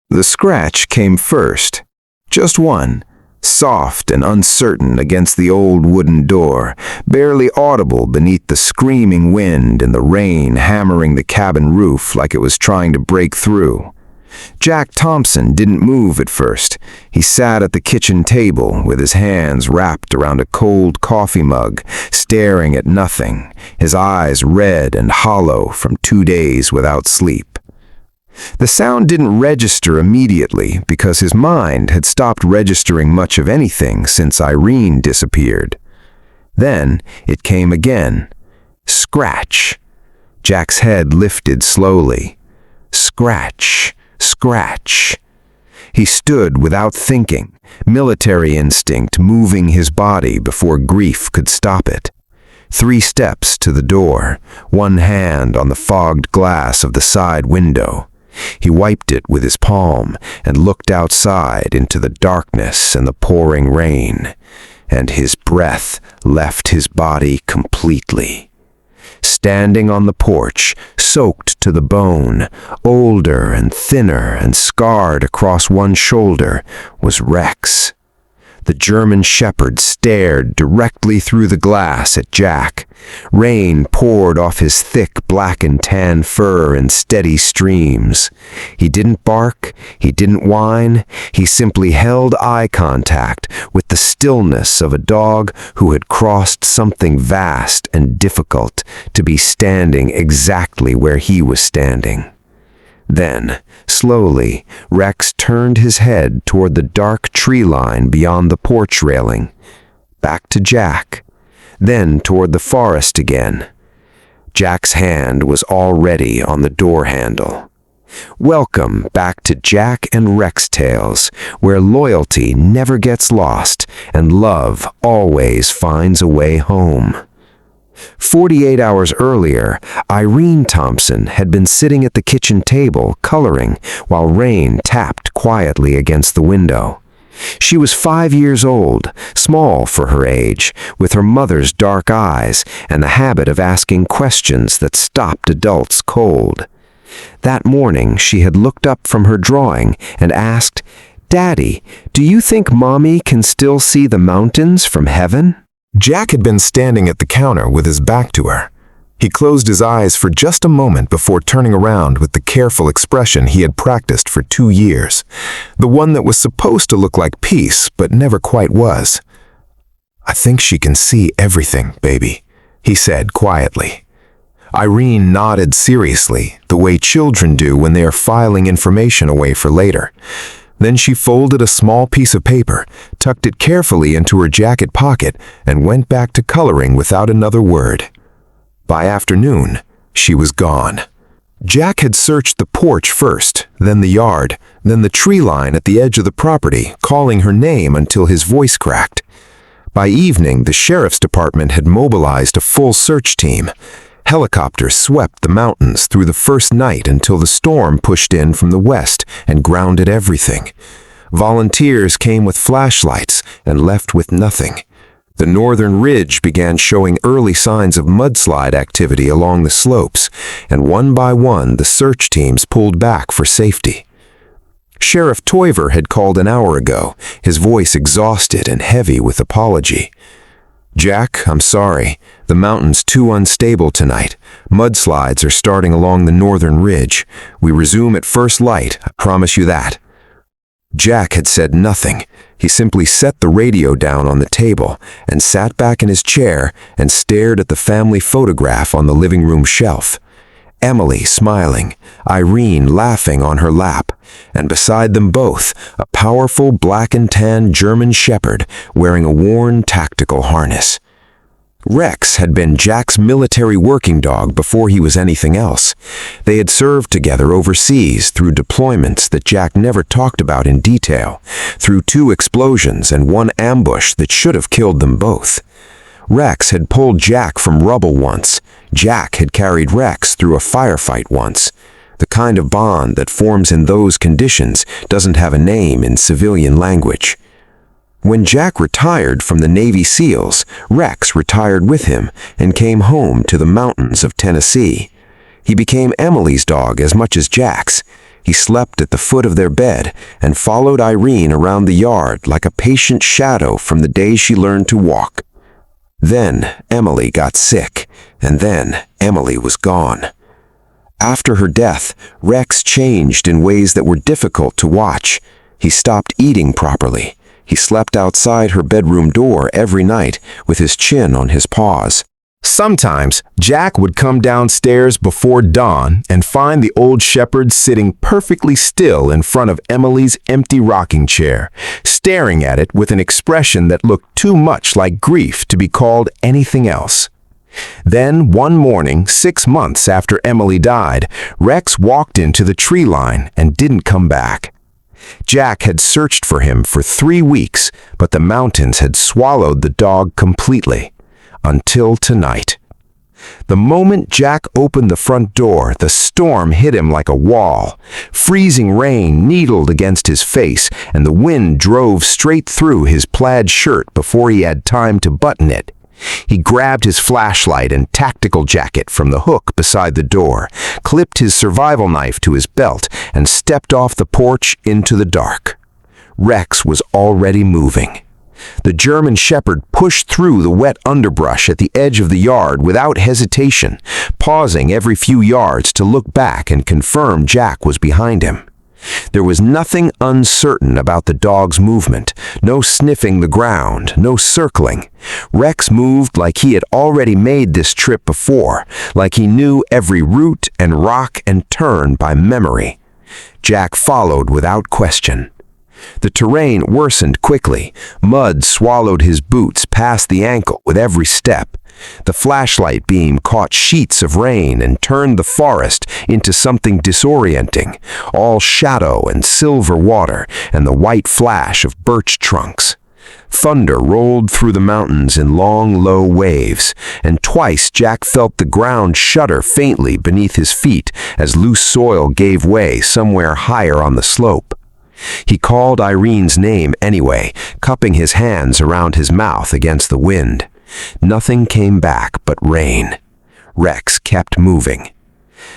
The scratch came first. Just one, soft and uncertain against the old wooden door, barely audible beneath the screaming wind and the rain hammering the cabin roof like it was trying to break through. Jack Thompson didn't move at first. He sat at the kitchen table with his hands wrapped around a cold coffee mug, staring at nothing, his eyes red and hollow from 2 days without sleep. The sound didn't register immediately because his mind had stopped registering much of anything since Irene disappeared. Then it came again. Scratch. Jack's head lifted slowly. Scratch. Scratch. He stood without thinking, military instinct moving his body before grief could stop it. 3 steps to the door, one hand on the fogged glass of the side window. He wiped it with his palm and looked outside into the darkness and the pouring rain, and his breath left his body completely. Standing on the porch, soaked to the bone, older and thinner and scarred across one shoulder, was Rex. The German shepherd stared directly through the glass at Jack. Rain poured off his thick black and tan fur in steady streams. He didn't bark, he didn't whine, he simply held eye contact with the stillness of a dog who had crossed something vast and difficult to be standing exactly where he was standing. Then, slowly, Rex turned his head toward the dark tree line beyond the porch railing, back to Jack, then toward the forest again. Jack's hand was already on the door handle. Welcome back to Jack and Rex Tales, where loyalty never gets lost and love always finds a way home. 48 hours earlier, Irene Thompson had been sitting at the kitchen table coloring while rain tapped quietly against the window. She was 5 years old, small for her age, with her mother's dark eyes and the habit of asking questions that stopped adults cold. That morning, she had looked up from her drawing and asked, "Daddy, do you think Mommy can still see the mountains from heaven?" Jack had been standing at the counter with his back to her. He closed his eyes for just a moment before turning around with the careful expression he had practiced for 2 years, the one that was supposed to look like peace but never quite was. "I think she can see everything, baby," he said quietly. Irene nodded seriously, the way children do when they are filing information away for later. Then she folded a small piece of paper, tucked it carefully into her jacket pocket, and went back to coloring without another word. By afternoon, she was gone. Jack had searched the porch first, then the yard, then the tree line at the edge of the property, calling her name until his voice cracked. By evening, the sheriff's department had mobilized a full search team. Helicopters swept the mountains through the first night until the storm pushed in from the west and grounded everything. Volunteers came with flashlights and left with nothing. The northern ridge began showing early signs of mudslide activity along the slopes, and one by one the search teams pulled back for safety. Sheriff Toiver had called an hour ago, his voice exhausted and heavy with apology. "Jack, I'm sorry. The mountain's too unstable tonight. Mudslides are starting along the northern ridge. We resume at first light, I promise you that." Jack had said nothing. He simply set the radio down on the table and sat back in his chair and stared at the family photograph on the living room shelf. Emily smiling, Irene laughing on her lap, and beside them both, a powerful black and tan German shepherd wearing a worn tactical harness. Rex had been Jack's military working dog before he was anything else. They had served together overseas through deployments that Jack never talked about in detail, through 2 explosions and 1 ambush that should have killed them both. Rex had pulled Jack from rubble once. Jack had carried Rex through a firefight once. The kind of bond that forms in those conditions doesn't have a name in civilian language. When Jack retired from the Navy SEALs, Rex retired with him and came home to the mountains of Tennessee. He became Emily's dog as much as Jack's. He slept at the foot of their bed and followed Irene around the yard like a patient shadow from the day she learned to walk. Then Emily got sick, and then Emily was gone. After her death, Rex changed in ways that were difficult to watch. He stopped eating properly. He slept outside her bedroom door every night with his chin on his paws. Sometimes, Jack would come downstairs before dawn and find the old shepherd sitting perfectly still in front of Emily's empty rocking chair, staring at it with an expression that looked too much like grief to be called anything else. Then, one morning, 6 months after Emily died, Rex walked into the tree line and didn't come back. Jack had searched for him for 3 weeks, but the mountains had swallowed the dog completely. Until tonight. The moment Jack opened the front door, the storm hit him like a wall. Freezing rain needled against his face, and the wind drove straight through his plaid shirt before he had time to button it. He grabbed his flashlight and tactical jacket from the hook beside the door, clipped his survival knife to his belt, and stepped off the porch into the dark. Rex was already moving. The German shepherd pushed through the wet underbrush at the edge of the yard without hesitation, pausing every few yards to look back and confirm Jack was behind him. There was nothing uncertain about the dog's movement, no sniffing the ground, no circling. Rex moved like he had already made this trip before, like he knew every root and rock and turn by memory. Jack followed without question. The terrain worsened quickly. Mud swallowed his boots past the ankle with every step. The flashlight beam caught sheets of rain and turned the forest into something disorienting, all shadow and silver water and the white flash of birch trunks. Thunder rolled through the mountains in long, low waves, and twice Jack felt the ground shudder faintly beneath his feet as loose soil gave way somewhere higher on the slope. He called Irene's name anyway, cupping his hands around his mouth against the wind. Nothing came back but rain. Rex kept moving.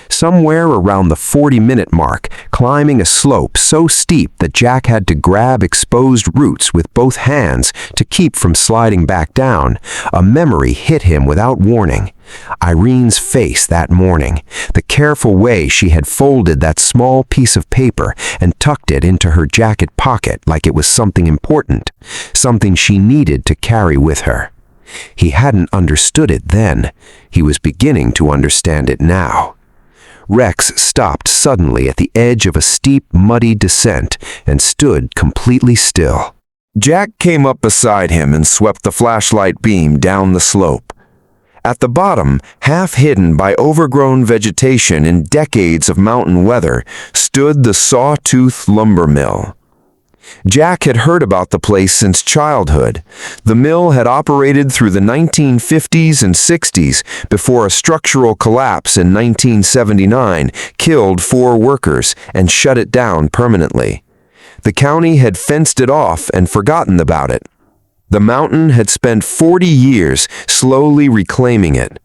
Somewhere around the 40-minute mark, climbing a slope so steep that Jack had to grab exposed roots with both hands to keep from sliding back down, a memory hit him without warning. Irene's face that morning, the careful way she had folded that small piece of paper and tucked it into her jacket pocket like it was something important, something she needed to carry with her. He hadn't understood it then. He was beginning to understand it now. Rex stopped suddenly at the edge of a steep, muddy descent and stood completely still. Jack came up beside him and swept the flashlight beam down the slope. At the bottom, half hidden by overgrown vegetation in decades of mountain weather, stood the Sawtooth Lumber Mill. Jack had heard about the place since childhood. The mill had operated through the 1950s and 60s before a structural collapse in 1979 killed 4 workers and shut it down permanently. The county had fenced it off and forgotten about it. The mountain had spent 40 years slowly reclaiming it.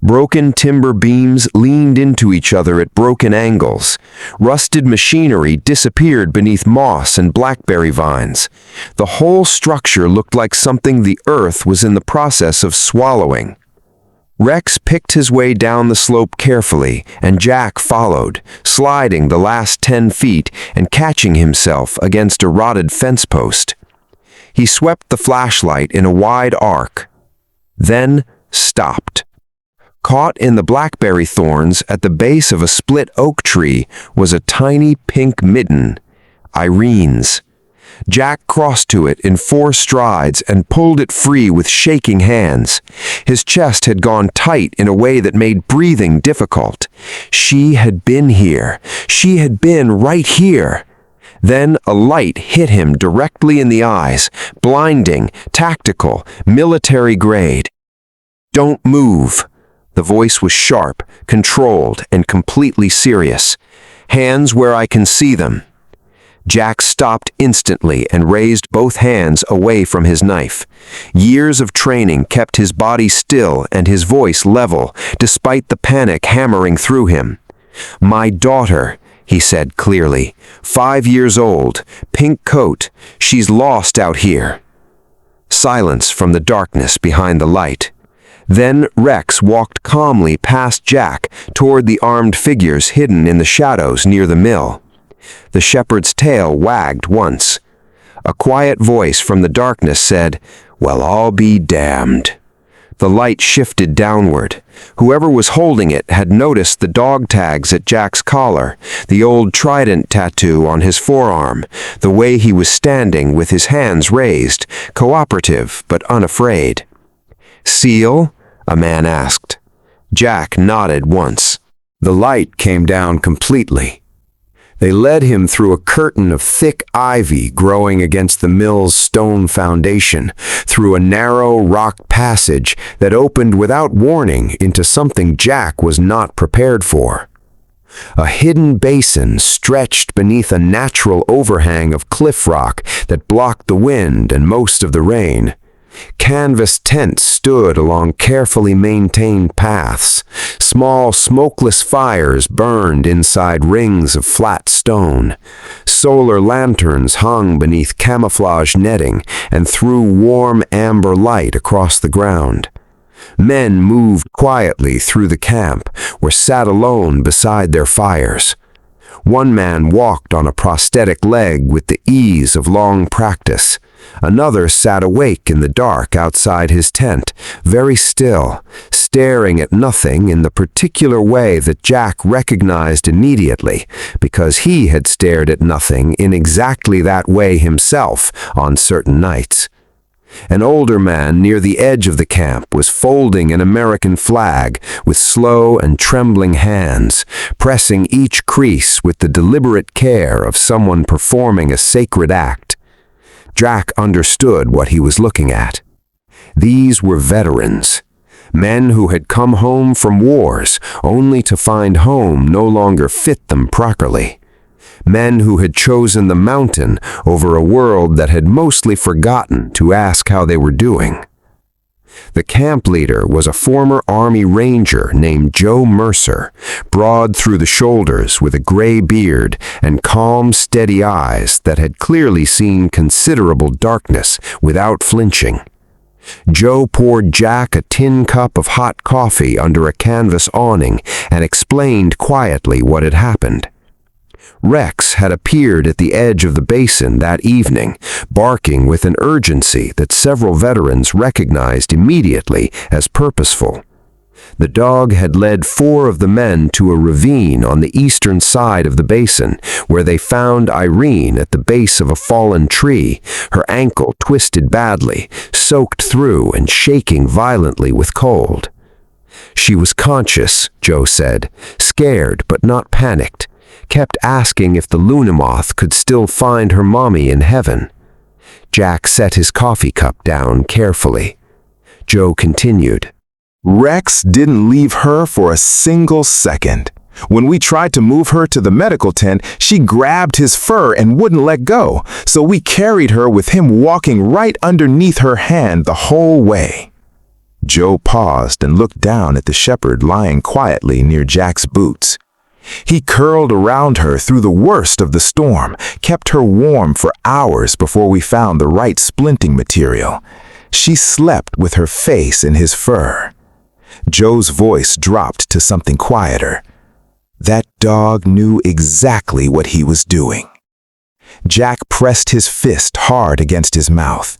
Broken timber beams leaned into each other at broken angles. Rusted machinery disappeared beneath moss and blackberry vines. The whole structure looked like something the earth was in the process of swallowing. Rex picked his way down the slope carefully, and Jack followed, sliding the last 10 feet and catching himself against a rotted fence post. He swept the flashlight in a wide arc, then stopped. Caught in the blackberry thorns at the base of a split oak tree was a tiny pink mitten, Irene's. Jack crossed to it in 4 strides and pulled it free with shaking hands. His chest had gone tight in a way that made breathing difficult. She had been here. She had been right here. Then a light hit him directly in the eyes, blinding, tactical, military grade. "Don't move." The voice was sharp, controlled, and completely serious. "Hands where I can see them." Jack stopped instantly and raised both hands away from his knife. Years of training kept his body still and his voice level, despite the panic hammering through him. "My daughter," he said clearly. 5 years old, pink coat. She's lost out here. Silence from the darkness behind the light. Then Rex walked calmly past Jack toward the armed figures hidden in the shadows near the mill. The shepherd's tail wagged once. A quiet voice from the darkness said, "Well, I'll be damned." The light shifted downward. Whoever was holding it had noticed the dog tags at Jack's collar, the old trident tattoo on his forearm, the way he was standing with his hands raised, cooperative but unafraid. "Seal?" a man asked. Jack nodded once. The light came down completely. They led him through a curtain of thick ivy growing against the mill's stone foundation, through a narrow rock passage that opened without warning into something Jack was not prepared for. A hidden basin stretched beneath a natural overhang of cliff rock that blocked the wind and most of the rain. Canvas tents stood along carefully maintained paths. Small, smokeless fires burned inside rings of flat stone. Solar lanterns hung beneath camouflage netting and threw warm amber light across the ground. Men moved quietly through the camp or sat alone beside their fires. One man walked on a prosthetic leg with the ease of long practice. Another sat awake in the dark outside his tent, very still, staring at nothing in the particular way that Jack recognized immediately, because he had stared at nothing in exactly that way himself on certain nights. An older man near the edge of the camp was folding an American flag with slow and trembling hands, pressing each crease with the deliberate care of someone performing a sacred act. Jack understood what he was looking at. These were veterans, men who had come home from wars only to find home no longer fit them properly. Men who had chosen the mountain over a world that had mostly forgotten to ask how they were doing. The camp leader was a former Army Ranger named Joe Mercer, broad through the shoulders with a gray beard and calm, steady eyes that had clearly seen considerable darkness without flinching. Joe poured Jack a tin cup of hot coffee under a canvas awning and explained quietly what had happened. Rex had appeared at the edge of the basin that evening, barking with an urgency that several veterans recognized immediately as purposeful. The dog had led 4 of the men to a ravine on the eastern side of the basin, where they found Irene at the base of a fallen tree, her ankle twisted badly, soaked through and shaking violently with cold. She was conscious, Joe said, scared but not panicked. Kept asking if the Lunamoth could still find her mommy in heaven. Jack set his coffee cup down carefully. Joe continued. Rex didn't leave her for a single second. When we tried to move her to the medical tent, she grabbed his fur and wouldn't let go, so we carried her with him walking right underneath her hand the whole way. Joe paused and looked down at the shepherd lying quietly near Jack's boots. He curled around her through the worst of the storm, kept her warm for hours before we found the right splinting material. She slept with her face in his fur. Joe's voice dropped to something quieter. That dog knew exactly what he was doing. Jack pressed his fist hard against his mouth.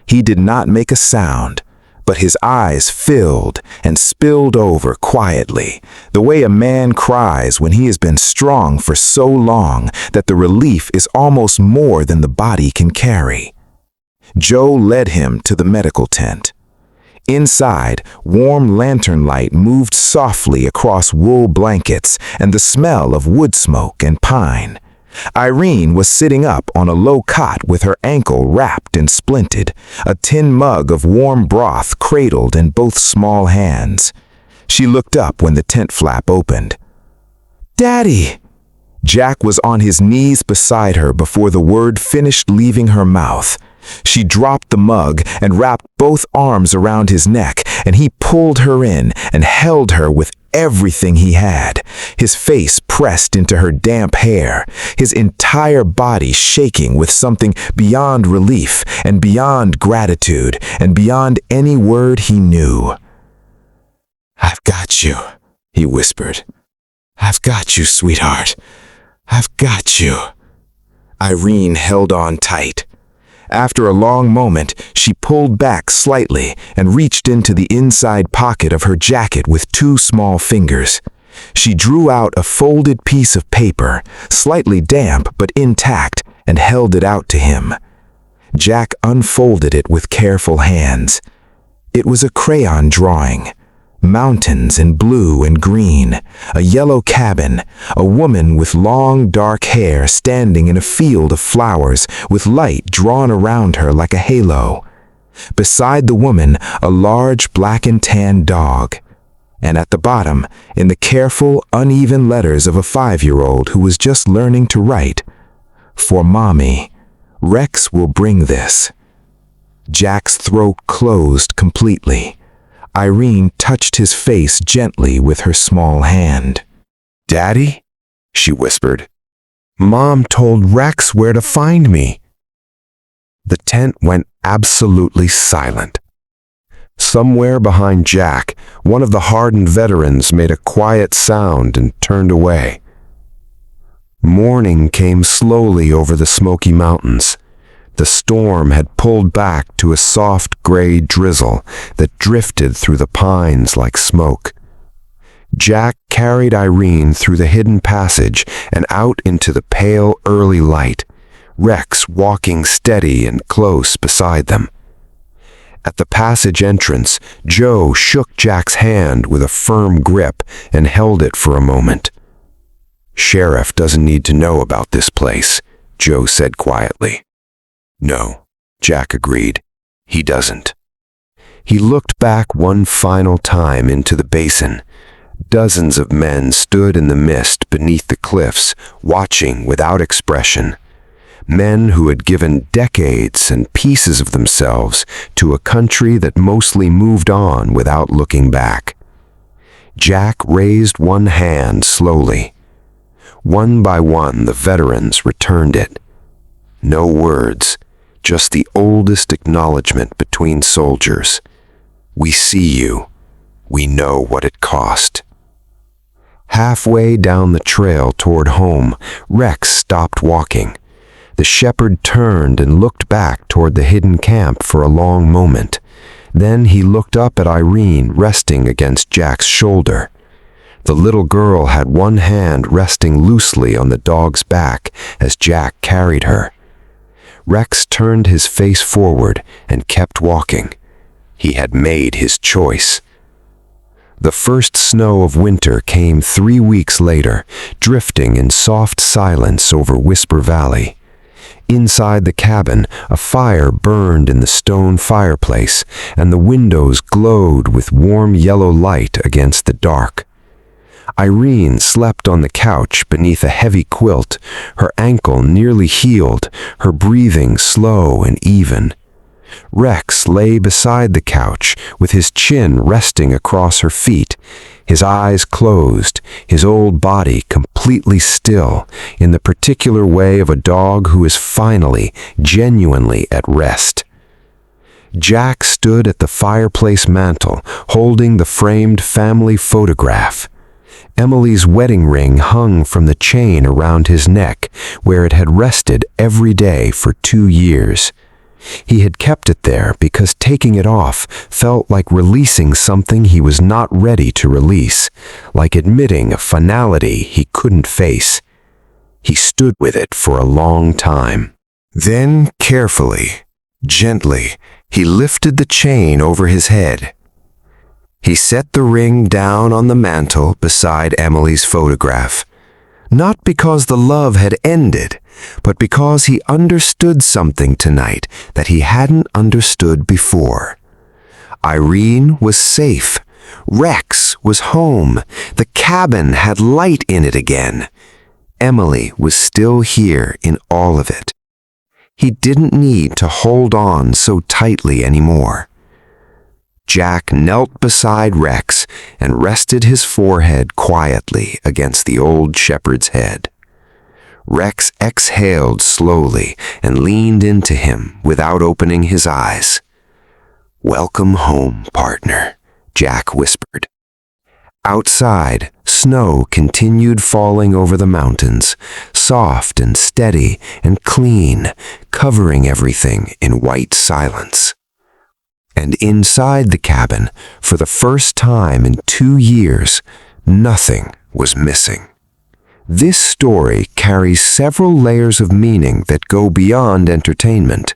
He did not make a sound, but his eyes filled and spilled over quietly, the way a man cries when he has been strong for so long that the relief is almost more than the body can carry. Joe led him to the medical tent. Inside, warm lantern light moved softly across wool blankets and the smell of wood smoke and pine. Irene was sitting up on a low cot with her ankle wrapped and splinted, a tin mug of warm broth cradled in both small hands. She looked up when the tent flap opened. "Daddy!" Jack was on his knees beside her before the word finished leaving her mouth. She dropped the mug and wrapped both arms around his neck, and he pulled her in and held her with everything he had, his face pressed into her damp hair, his entire body shaking with something beyond relief and beyond gratitude and beyond any word he knew. "I've got you," he whispered. "I've got you, sweetheart. I've got you." Irene held on tight. After a long moment, she pulled back slightly and reached into the inside pocket of her jacket with two small fingers. She drew out a folded piece of paper, slightly damp but intact, and held it out to him. Jack unfolded it with careful hands. It was a crayon drawing. Mountains in blue and green, a yellow cabin, a woman with long dark hair standing in a field of flowers with light drawn around her like a halo. Beside the woman, a large black and tan dog. And at the bottom, in the careful, uneven letters of a 5-year-old who was just learning to write, "For Mommy, Rex will bring this." Jack's throat closed completely. Irene touched his face gently with her small hand. "Daddy?" she whispered. "Mom told Rex where to find me." The tent went absolutely silent. Somewhere behind Jack, one of the hardened veterans made a quiet sound and turned away. Morning came slowly over the Smoky Mountains. The storm had pulled back to a soft gray drizzle that drifted through the pines like smoke. Jack carried Irene through the hidden passage and out into the pale early light, Rex walking steady and close beside them. At the passage entrance, Joe shook Jack's hand with a firm grip and held it for a moment. "Sheriff doesn't need to know about this place," Joe said quietly. "No," Jack agreed. "He doesn't." He looked back one final time into the basin. Dozens of men stood in the mist beneath the cliffs, watching without expression. Men who had given decades and pieces of themselves to a country that mostly moved on without looking back. Jack raised one hand slowly. One by one, the veterans returned it. No words. Just the oldest acknowledgement between soldiers. "We see you. We know what it cost." Halfway down the trail toward home, Rex stopped walking. The shepherd turned and looked back toward the hidden camp for a long moment. Then he looked up at Irene resting against Jack's shoulder. The little girl had one hand resting loosely on the dog's back as Jack carried her. Rex turned his face forward and kept walking. He had made his choice. The first snow of winter came 3 weeks later, drifting in soft silence over Whisper Valley. Inside the cabin, a fire burned in the stone fireplace, and the windows glowed with warm yellow light against the dark. Irene slept on the couch beneath a heavy quilt, her ankle nearly healed, her breathing slow and even. Rex lay beside the couch with his chin resting across her feet, his eyes closed, his old body completely still, in the particular way of a dog who is finally, genuinely at rest. Jack stood at the fireplace mantel, holding the framed family photograph. Emily's wedding ring hung from the chain around his neck, where it had rested every day for 2 years. He had kept it there because taking it off felt like releasing something he was not ready to release, like admitting a finality he couldn't face. He stood with it for a long time. Then, carefully, gently, he lifted the chain over his head. He set the ring down on the mantel beside Emily's photograph, not because the love had ended, but because he understood something tonight that he hadn't understood before. Irene was safe. Rex was home. The cabin had light in it again. Emily was still here in all of it. He didn't need to hold on so tightly anymore. Jack knelt beside Rex and rested his forehead quietly against the old shepherd's head. Rex exhaled slowly and leaned into him without opening his eyes. "Welcome home, partner," Jack whispered. Outside, snow continued falling over the mountains, soft and steady and clean, covering everything in white silence. And inside the cabin, for the first time in 2 years, nothing was missing. This story carries several layers of meaning that go beyond entertainment.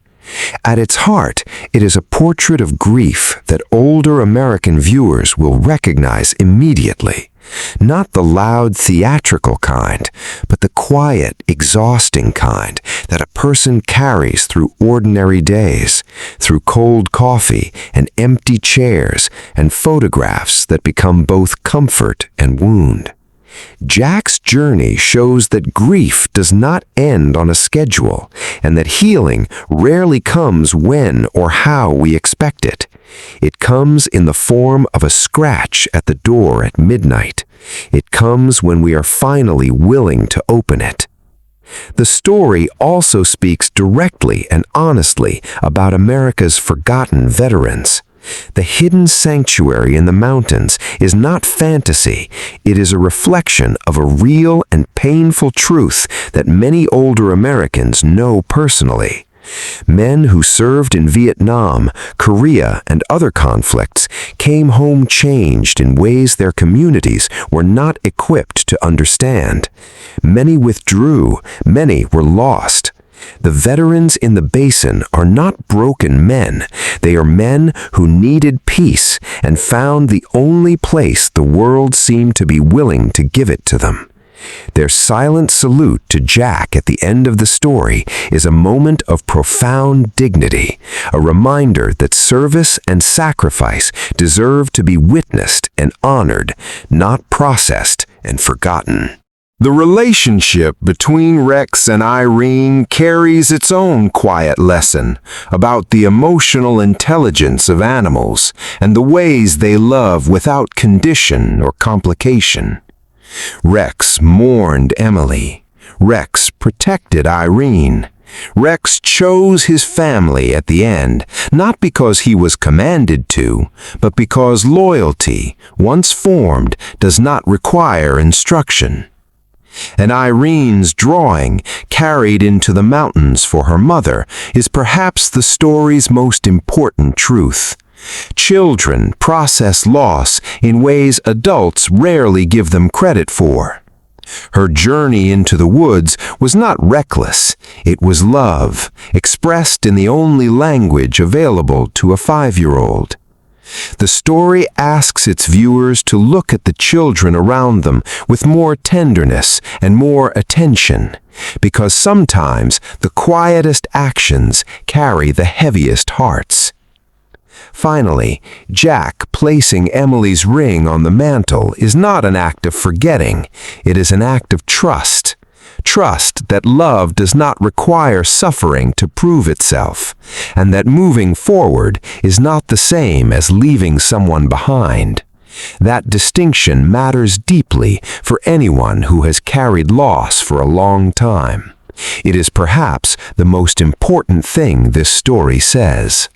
At its heart, it is a portrait of grief that older American viewers will recognize immediately. Not the loud theatrical kind, but the quiet, exhausting kind that a person carries through ordinary days, through cold coffee and empty chairs and photographs that become both comfort and wound. Jack's journey shows that grief does not end on a schedule, and that healing rarely comes when or how we expect it. It comes in the form of a scratch at the door at midnight. It comes when we are finally willing to open it. The story also speaks directly and honestly about America's forgotten veterans. The hidden sanctuary in the mountains is not fantasy. It is a reflection of a real and painful truth that many older Americans know personally. Men who served in Vietnam, Korea, and other conflicts came home changed in ways their communities were not equipped to understand. Many withdrew, many were lost. The veterans in the basin are not broken men. They are men who needed peace and found the only place the world seemed to be willing to give it to them. Their silent salute to Jack at the end of the story is a moment of profound dignity, a reminder that service and sacrifice deserve to be witnessed and honored, not processed and forgotten. The relationship between Rex and Irene carries its own quiet lesson about the emotional intelligence of animals and the ways they love without condition or complication. Rex mourned Emily. Rex protected Irene. Rex chose his family at the end, not because he was commanded to, but because loyalty, once formed, does not require instruction. And Irene's drawing, carried into the mountains for her mother, is perhaps the story's most important truth. Children process loss in ways adults rarely give them credit for. Her journey into the woods was not reckless. It was love, expressed in the only language available to a 5-year-old. The story asks its viewers to look at the children around them with more tenderness and more attention, because sometimes the quietest actions carry the heaviest hearts. Finally, Jack placing Emily's ring on the mantel is not an act of forgetting. It is an act of trust. Trust that love does not require suffering to prove itself, and that moving forward is not the same as leaving someone behind. That distinction matters deeply for anyone who has carried loss for a long time. It is perhaps the most important thing this story says.